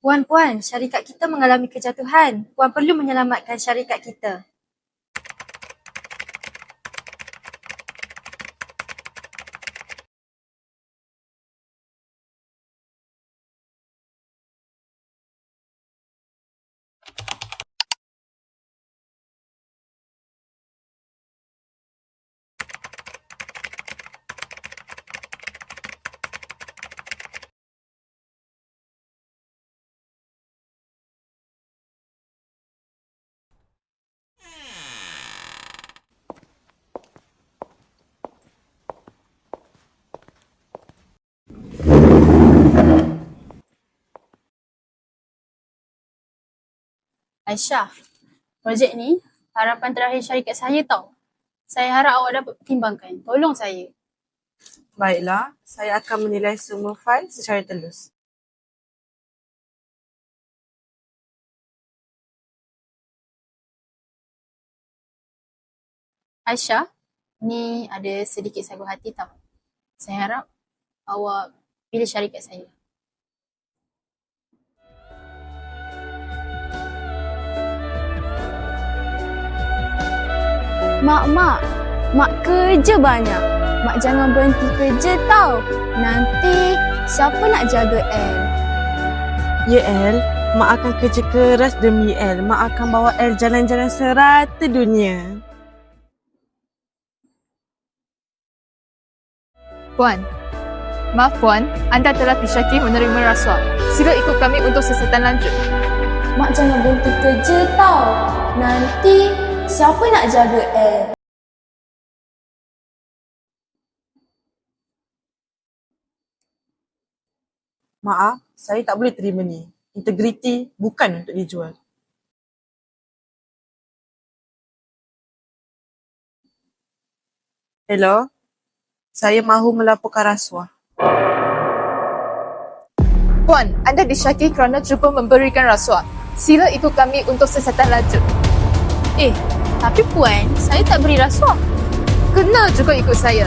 Puan, syarikat kita mengalami kejatuhan. Puan perlu menyelamatkan syarikat kita. Aisyah, projek ni harapan terakhir syarikat saya tau. Saya harap awak dapat pertimbangkan. Tolong saya. Baiklah, saya akan menilai semua fail secara telus. Aisyah, ni ada sedikit sagu hati tau. Saya harap awak pilih syarikat saya. Mak kerja banyak. Mak jangan berhenti kerja tau. Nanti siapa nak jaga El? Ya El, Mak akan kerja keras demi El. Mak akan bawa El jalan-jalan serata dunia. Puan, maaf Puan, anda telah disyaki menerima rasuah. Sila ikut kami untuk siasatan lanjut. Mak jangan berhenti kerja tau. Nanti siapa nak jaga El? Maaf, saya tak boleh terima ni. Integriti bukan untuk dijual. Hello, saya mahu melaporkan rasuah. Puan, anda disyaki kerana cuba memberikan rasuah. Sila ikut kami untuk siasatan lanjut. Tapi Puan, saya tak beri rasuah. Kena juga ikut saya.